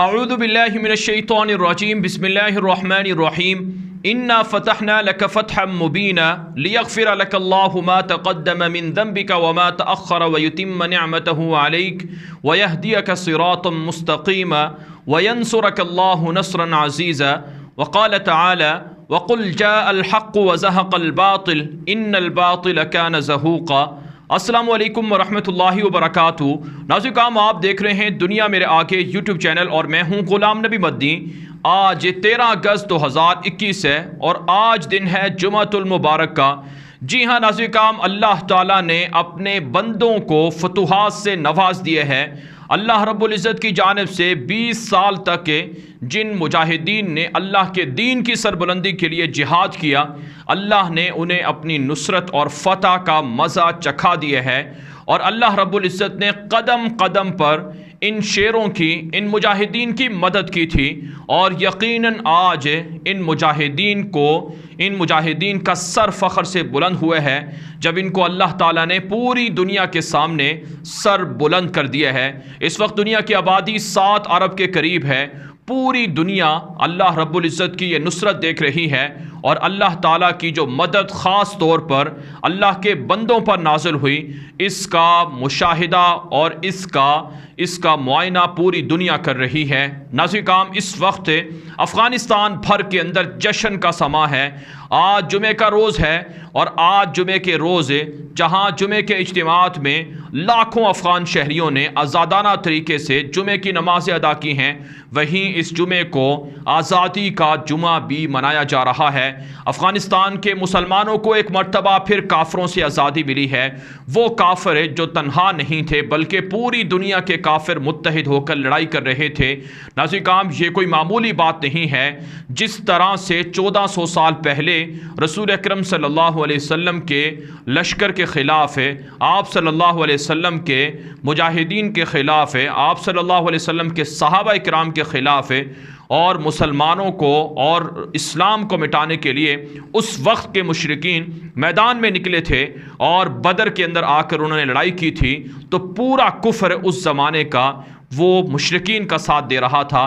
अऊज़ु बिल्लाहि मिनश्शैतानिर्रजीम बिस्मिल्लाहिर्रहमानिर्रहीम इन्ना फ़तहना लक फ़तहम मुबीना लियग़फ़िर लकल्लाहु मा तक़द्दम मिन ज़ंबिका व मा तअख़्ख़र व युतिम्म निअमतहु अलैक व यहदियक सिरातम मुस्तक़ीमा व यंसुरकल्लाहु नस्रन अज़ीज़ा व क़ाल तआला व क़ुल जाअल हक़्क़ु व ज़हक़ल बातिल इन्नल बातिल कान ज़हूक़ा। अस्सलामु अलैकुम वरहमतुल्लाहि वबरकातुहू। नाज़रीन, आप देख रहे हैं दुनिया मेरे आगे यूट्यूब चैनल और मैं हूं ग़ुलाम नबी मदनी। आज 13 अगस्त 2021 है और आज दिन है जुमातुल मुबारक का। जी हाँ नाज़रीन, अल्लाह ताला ने अपने बंदों को फतूहात से नवाज दिए हैं। अल्लाह रब्बुल इज़्ज़त की जानिब से 20 साल तक जिन मुजाहिदीन ने अल्लाह के दीन की सरबुलंदी के लिए जिहाद किया, अल्लाह ने उन्हें अपनी नुसरत और फ़तह का मज़ा चखा दिया है। और अल्लाह रब्बुल इज़्ज़त ने कदम कदम पर इन शेरों की, इन मुजाहिदीन की मदद की थी। और यकीनन आज इन मुजाहिदीन का सर फ़ख्र से बुलंद हुए है जब इनको अल्लाह ताला ने पूरी दुनिया के सामने सर बुलंद कर दिया है। इस वक्त दुनिया की आबादी 7 अरब के करीब है। पूरी दुनिया अल्लाह रब्बुल इज़्ज़त की ये नुसरत देख रही है और अल्लाह ताला की जो मदद ख़ास तौर पर अल्लाह के बंदों पर नाज़िल हुई, इसका मुशाहिदा और इसका मुआयना पूरी दुनिया कर रही है। नाज़रीन, इस वक्त अफ़गानिस्तान भर के अंदर जश्न का समा है। आज जुमे का रोज़ है और आज जुमे के रोज़ जहाँ जुमे के इज्तिमात में लाखों अफ़गान शहरियों ने आज़ादाना तरीके से जुमे की नमाज़ें अदा की हैं, वहीं इस जुमे को आज़ादी का जुमा भी मनाया जा रहा है। अफ़गानिस्तान के मुसलमानों को एक मर्तबा फिर काफ़रों से आज़ादी मिली है। वो काफ़िर जो तन्हा नहीं थे बल्कि पूरी दुनिया के काफ़िर मुत्तहिद होकर लड़ाई कर रहे थे। नाज़रीन, ये कोई मामूली बात नहीं है। जिस तरह से 1400 साल पहले रसूल अकरम सल्लल्लाहु अलैहि वसल्लम के लश्कर के ख़िलाफ़ आप सल्लल्लाहु अलैहि वसल्लम के मुजाहिदीन के ख़िलाफ़ आप सल्लल्लाहु अलैहि वसल्लम के सहाबा इकराम के ख़िलाफ़ और मुसलमानों को और इस्लाम को मिटाने के लिए उस वक्त के मुशरिकीन मैदान में निकले थे और बदर के अंदर आकर उन्होंने लड़ाई की थी, तो पूरा कुफ्र उस ज़माने का वो मुशरिकीन का साथ दे रहा था।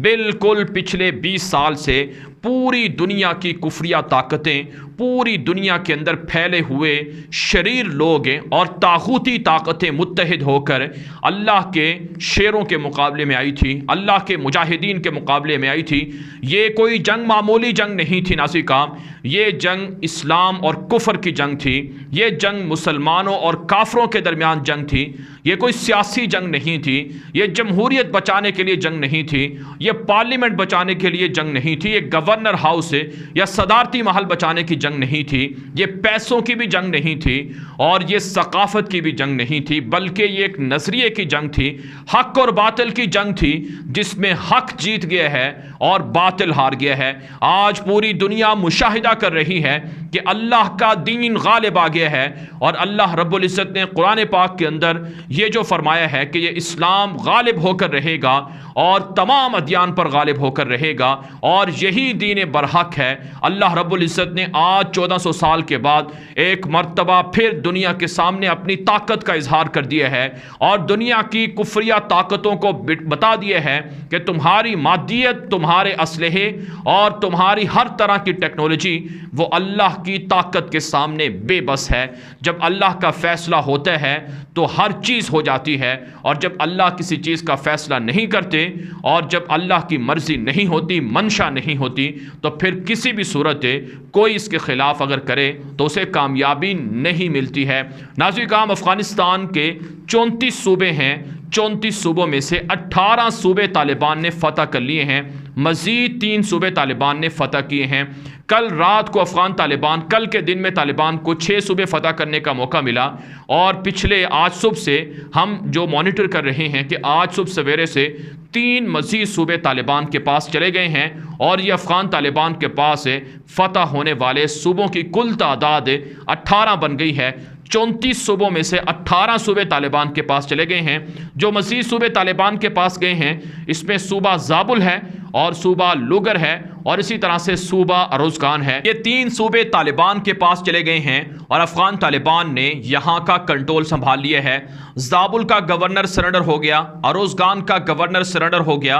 बिल्कुल पिछले 20 साल से पूरी दुनिया की कुफरिया ताकतें, पूरी दुनिया के अंदर फैले हुए शरीर लोग और तागूती ताकतें मुत्तहिद होकर अल्लाह के शेरों के मुकाबले में आई थी, अल्लाह के मुजाहिदीन के मुकाबले में आई थी। ये कोई जंग मामूली जंग नहीं थी नाज़रीन, ये जंग इस्लाम और कुफ्र की जंग थी। ये जंग मुसलमानों और काफरों के दरमियान जंग थी। ये कोई सियासी जंग नहीं थी। ये जमहूरियत बचाने के लिए जंग नहीं थी। ये पार्लियामेंट बचाने के लिए जंग नहीं थी। ये गवर्नर हाउस या सदारती महल बचाने की जंग नहीं थी। ये पैसों की भी जंग नहीं थी और ये सकाफत की भी जंग नहीं थी, बल्कि ये एक नजरिए की जंग थी। हक और बातिल की जंग थी जिसमें हक जीत गया है और बातिल हार गया है। आज पूरी दुनिया मुशाहिदा कर रही है कि अल्लाह का दीन गालिब आ गया है और अल्लाह रब्बुल इज़्ज़त ने कुरान पाक के अंदर ये जो फरमाया है कि ये इस्लाम गालिब होकर रहेगा और तमाम अदियान पर गालिब होकर रहेगा और यही दीन बरहक है। अल्लाह रब्बुल इज़्ज़त ने आज 1400 साल के बाद एक मर्तबा फिर दुनिया के सामने अपनी ताकत का इजहार कर दिया है और दुनिया की कुफरिया ताकतों को बता दिया है कि तुम्हारी मादियत, तुम्हारे असलहे और तुम्हारी हर तरह की टेक्नोलॉजी वो अल्लाह की ताकत के सामने बेबस है। जब अल्लाह का फैसला होता है तो हर चीज़ हो जाती है और जब अल्लाह किसी चीज़ का फैसला नहीं करते और जब अल्लाह की मर्जी नहीं होती, मंशा नहीं होती, तो फिर किसी भी सूरत कोई इसके ख़िलाफ़ अगर करे तो उसे कामयाबी नहीं मिलती है। नाज़रीन, अफ़गानिस्तान के 34 सूबे हैं। 34 सूबों में से 18 सूबे तालिबान ने फ़तह कर लिए हैं। मज़ीद 3 सूबे तालिबान ने फ़तह किए हैं। कल रात को कल के दिन में तालिबान को 6 सूबे फ़तह करने का मौका मिला और आज सुबह से हम जो मॉनिटर कर रहे हैं कि आज सुबह सवेरे से 3 मज़ीद सूबे तालिबान के पास चले गए हैं और ये अफ़गान तालिबान के पास फ़तह होने वाले सूबों की कुल तादाद 18 बन गई है। 34 सूबों में से 18 सूबे तालिबान के पास चले गए हैं। जो मज़ीद सूबे तालिबान के पास गए हैं इसमें सूबा ज़ाबुल है और सूबा लुगर है और इसी तरह से सूबा अरोज़गान है। ये 3 सूबे तालिबान के पास चले गए हैं और अफ़गान तालिबान ने यहाँ का कंट्रोल संभाल लिया है। ज़ाबुल का गवर्नर सरेंडर हो गया, अरोज़गान का गवर्नर सरेंडर हो गया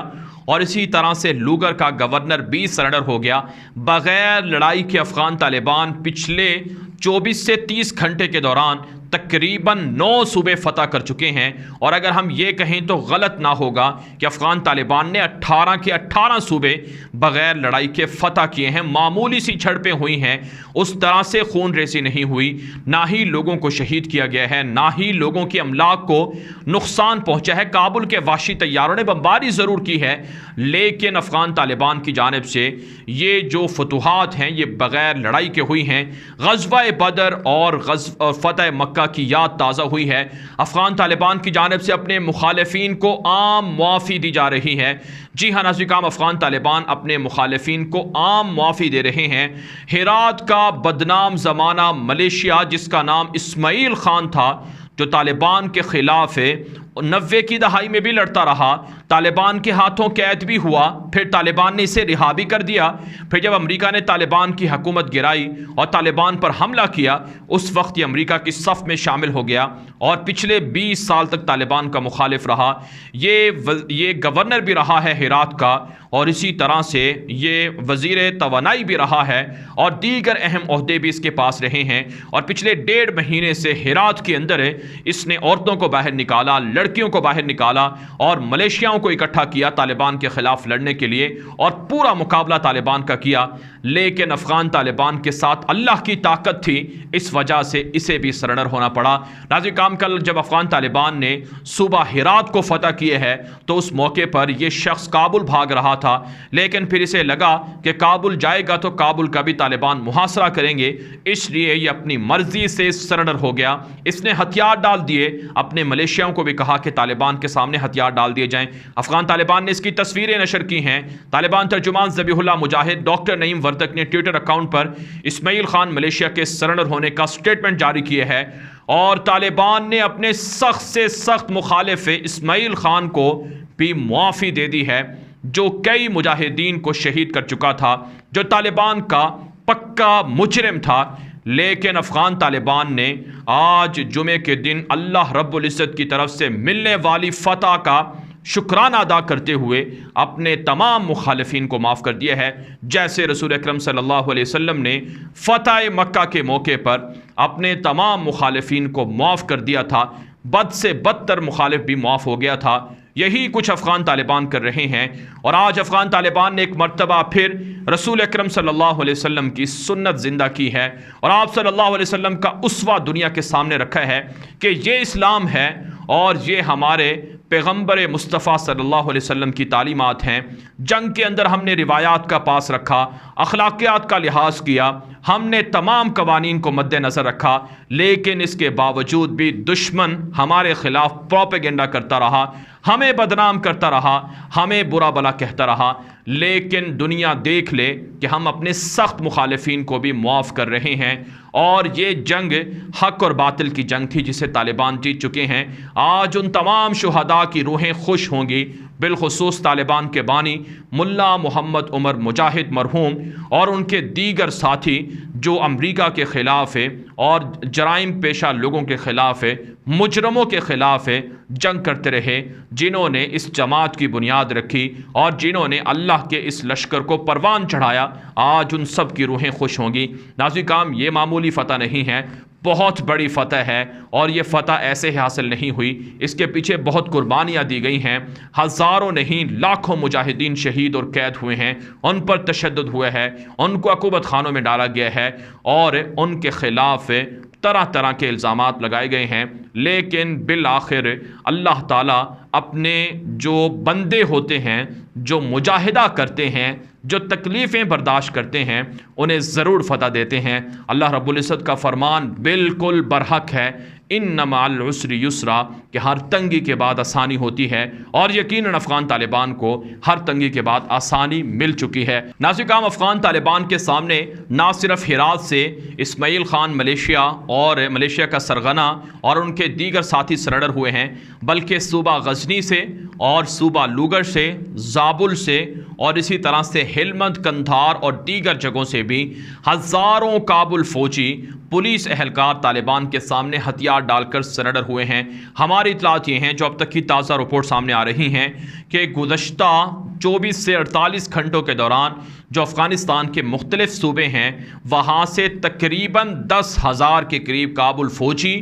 और इसी तरह से लूगर का गवर्नर भी सरेंडर हो गया। बगैर लड़ाई के अफगान तालिबान पिछले 24 से 30 घंटे के दौरान तकरीबन 9 सूबे फतह कर चुके हैं। और अगर हम ये कहें तो गलत ना होगा कि अफगान तालिबान ने 18 के 18 सूबे बगैर लड़ाई के फतह किए हैं। मामूली सी झड़पें हुई हैं, उस तरह से खून रेसी नहीं हुई, ना ही लोगों को शहीद किया गया है, ना ही लोगों की अमलाक को नुकसान पहुंचा है। काबुल के वाशी तैयारों ने बमबारी ज़रूर की है, लेकिन अफगान तालिबान की जानिब से ये जो फतूहात हैं ये बगैर लड़ाई के हुई हैं। ग़ज़वा बदर और फ़तह मक्का की याद ताज़ा हुई है। अफगान तालिबान की जानिब से अपने मुखालिफिन को आम मुआफ़ी दी जा रही है। जी हाँ नाज़रीन, अफगान तालिबान अपने मुखालिफिन को आम मुआफ़ी दे रहे हैं। हेरात का बदनाम ज़माना मलेशिया, जिसका नाम इस्माइल खान था, जो तालिबान के ख़िलाफ़ 90 की दहाई में भी लड़ता रहा, तालिबान के हाथों कैद भी हुआ, फिर तालिबान ने इसे रिहा भी कर दिया। फिर जब अमेरिका ने तालिबान की हुकूमत गिराई और तालिबान पर हमला किया, उस वक्त ये अमेरिका की सफ़ में शामिल हो गया और पिछले 20 साल तक तालिबान का मुखालिफ रहा। ये गवर्नर भी रहा है हेरात का, और इसी तरह से ये वज़ीर तवानाई भी रहा है और दीगर अहम ओहदे भी इसके पास रहे हैं। और पिछले 1.5 महीने से हेरात के अंदर इसने औरतों को बाहर निकाला, लड़कियों को बाहर निकाला और मलेशियाओं को इकट्ठा किया तालिबान के ख़िलाफ़ लड़ने के लिए, और पूरा मुकाबला तालिबान का किया। लेकिन अफ़गान तालिबान के साथ अल्लाह की ताकत थी, इस वजह से इसे भी सरेंडर होना पड़ा। नाज़रीन, कल जब अफ़गान तालिबान ने सूबा हेरात को फ़तह किए है तो उस मौके पर यह शख्स काबुल भाग रहा था, लेकिन फिर इसे लगा कि काबुल जाएगा तो काबुल का भी तालिबान मुहासरा करेंगे, इसलिए ये अपनी मर्जी से सरेंडर हो गया। इसने हथियार डाल दिए, अपने मलेशियाओं को भी कहा कि तालिबान के सामने हथियार डाल दिए जाएं। अफ़गान तालिबान ने इसकी तस्वीरें नशर की हैं। तालिबान तर्जुमान ज़बीहुल्लाह मुजाहिद डॉक्टर नईम वर्दक ने ट्विटर अकाउंट पर इस्माइल खान मलेशिया के सरेंडर होने का स्टेटमेंट जारी किया है और तालिबान ने अपने सख्त से सख्त मुखालिफ इस्माइल खान को भी मुआफ़ी दे दी है, जो कई मुजाहिदीन को शहीद कर चुका था, जो तालिबान का पक्का मुजरिम था। लेकिन अफ़गान तालिबान ने आज जुमे के दिन अल्लाह रब्बुल इज़्ज़त की तरफ से मिलने वाली फ़तह का शुक्राना अदा करते हुए अपने तमाम मुखालिफिन को माफ़ कर दिया है। जैसे रसूल अकरम सल्लल्लाहु अलैहि वसल्लम ने फ़तह मक्का के मौके पर अपने तमाम मुखालिफिन को माफ़ कर दिया था, बद से बदतर मुखालिफ भी माफ़ हो गया था। यही कुछ अफ़गान तालिबान कर रहे हैं। और आज अफ़गान तालिबान ने एक मरतबा फिर रसूल अकरम सल्लल्लाहु अलैहि वसल्लम की सुन्नत ज़िंदा की है और आप सल्लल्लाहु अलैहि वसल्लम का उस्वा दुनिया के सामने रखा है कि ये इस्लाम है और ये हमारे पैगम्बर मुस्तफ़ा सल्लल्लाहु अलैहि वसल्लम की तालीमात हैं। जंग के अंदर हमने रिवायात का पास रखा, अखलाकियात का लिहाज किया, हमने तमाम कवानीन को मद्देनज़र रखा, लेकिन इसके बावजूद भी दुश्मन हमारे ख़िलाफ़ प्रोपेगेंडा करता रहा, हमें बदनाम करता रहा, हमें बुरा भला कहता रहा। लेकिन दुनिया देख ले कि हम अपने सख्त मुखालिफिन को भी मुआफ़ कर रहे हैं और ये जंग हक़ और बातिल की जंग थी जिसे तालिबान जीत चुके हैं। आज उन तमाम शुहदा की रूहें खुश होंगी, बिलखुसूस तालिबान के बानी मुल्ला मोहम्मद उमर मुजाहिद मरहूम और उनके दीगर साथी जो अमरीका के ख़िलाफ़ है और जराइम पेशा लोगों के ख़िलाफ़ है, मुजरमों के ख़िलाफ़ है, जंग करते रहे, जिन्होंने इस जमात की बुनियाद रखी और जिन्होंने अल्लाह के इस लश्कर को परवान चढ़ाया। आज उन सब की रूहें खुश होंगी। नाज़रीन काम, ये मामूली फ़तह नहीं है, बहुत बड़ी फ़तह है और ये फ़तह ऐसे ही हासिल नहीं हुई, इसके पीछे बहुत कुर्बानियाँ दी गई हैं। हज़ारों नहीं लाखों मुजाहिदीन शहीद और कैद हुए हैं, उन पर तशद्दुद हुआ है, उनको अक़ूबत खानों में डाला गया है और उनके ख़िलाफ़ तरह तरह के इल्ज़ामात लगाए गए हैं। लेकिन बिल आखिर अल्लाह ताला अपने जो बंदे होते हैं, जो मुजाहिदा करते हैं, जो तकलीफ़ें बर्दाश्त करते हैं, उन्हें ज़रूर फ़तह देते हैं। अल्लाह रब्बुल इज़्ज़त का फ़रमान बिल्कुल बरहक है, इन्ना मअल उसरि युस्रा, कि हर तंगी के बाद आसानी होती है और यकीनन अफ़गान तालिबान को हर तंगी के बाद आसानी मिल चुकी है। नाज़रीन काम, अफ़गान तालिबान के सामने ना सिर्फ हिरात से इस्माइल खान मलेशिया और मलेशिया का सरगना और उनके दीगर साथी सरेंडर हुए हैं, बल्कि सूबा गजनी से और सूबा लूगर से, ज़ाबुल से और इसी तरह से हेलमंद, कंधार और दीगर जगहों से भी हज़ारों काबुल फ़ौजी पुलिस एहलकार तालिबान के सामने हथियार डालकर सरेंडर हुए हैं। हमारे ताज़ादार इतलात ये हैं जो अब तक की ताज़ा रिपोर्ट सामने आ रही हैं कि गुज़श्ता 24 से 48 घंटों के दौरान जो अफ़गानिस्तान के मुख्तलिफ सूबे हैं वहाँ से तकरीबन 10,000 के करीब काबुल फ़ौजी,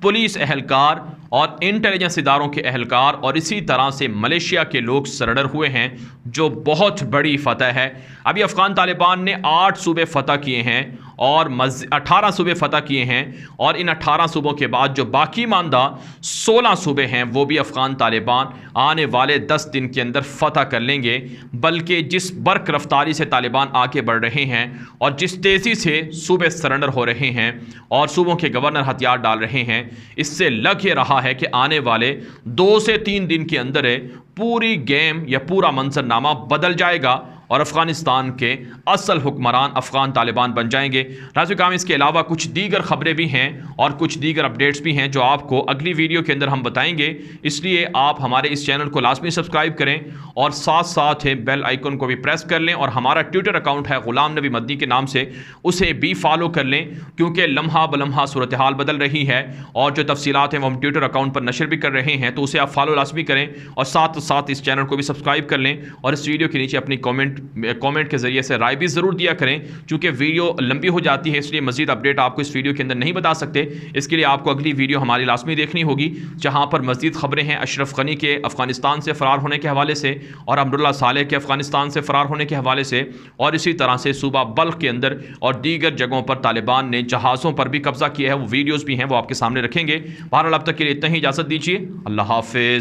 पुलिस एहलकार और इंटेलिजेंस इदारों के एहलकार और इसी तरह से मलेशिया के लोग सरेंडर हुए हैं, जो बहुत बड़ी फतह है। अभी अफ़गान तालिबान ने 8 सूबे फ़तह किए हैं और 18 सूबे फ़तह किए हैं, और इन 18 सूबों के बाद जो बाकी मानदा 16 सूबे हैं वो भी अफ़गान तालिबान आने वाले 10 दिन के अंदर फ़तह कर लेंगे। बल्कि जिस बर्क रफ्तारी से तालिबान आगे बढ़ रहे हैं और जिस तेज़ी से सूबे सरेंडर हो रहे हैं और सूबों के गवर्नर हथियार डाल रहे हैं, इससे लग ये रहा है कि आने वाले 2 से 3 दिन के अंदर पूरी गेम या पूरा मंजरनामा बदल जाएगा और अफ़गानिस्तान के असल हुक्मरान अफ़गान तालिबान बन जाएंगे। नाज़रीन किराम, इसके अलावा कुछ दीगर ख़बरें भी हैं और कुछ दीगर अपडेट्स भी हैं जो आपको अगली वीडियो के अंदर हम बताएंगे, इसलिए आप हमारे इस चैनल को लाजमी सब्सक्राइब करें और साथ साथ बेल आइकन को भी प्रेस कर लें, और हमारा ट्विटर अकाउंट है ग़ुलाम नबी मदनी के नाम से, उसे भी फॉलो कर लें, क्योंकि लम्हा बलम्हा सूरत हाल बदल रही है और जो तफसीलात हैं वो हम ट्विटर अकाउंट पर नशर भी कर रहे हैं, तो उसे आप फॉलो लाजमी करें और साथ साथ इस चैनल को भी सब्सक्राइब कर लें और इस वीडियो के नीचे अपनी कमेंट के जरिए से राय भी ज़रूर दिया करें। चूँकि वीडियो लंबी हो जाती है इसलिए मज़ीद अपडेट आपको इस वीडियो के अंदर नहीं बता सकते, इसके लिए आपको अगली वीडियो हमारी लाजमी देखनी होगी, जहाँ पर मज़ीद ख़बरें हैं अशरफ गनी के अफ़गानिस्तान से फ़रार होने के हवाले से और अब्दुल्ला सालेह के अफ़गानिस्तान से फ़रार होने के हवाले से, और इसी तरह से सूबा बल्ख के अंदर और दीगर जगहों पर तालिबान ने जहाज़ों पर भी कब्ज़ा किया है, वो वीडियोज़ भी हैं, वो आपके सामने रखेंगे। बहरहाल अब तक के लिए इतना ही, इजाज़त दीजिए, अल्लाह हाफ़िज़।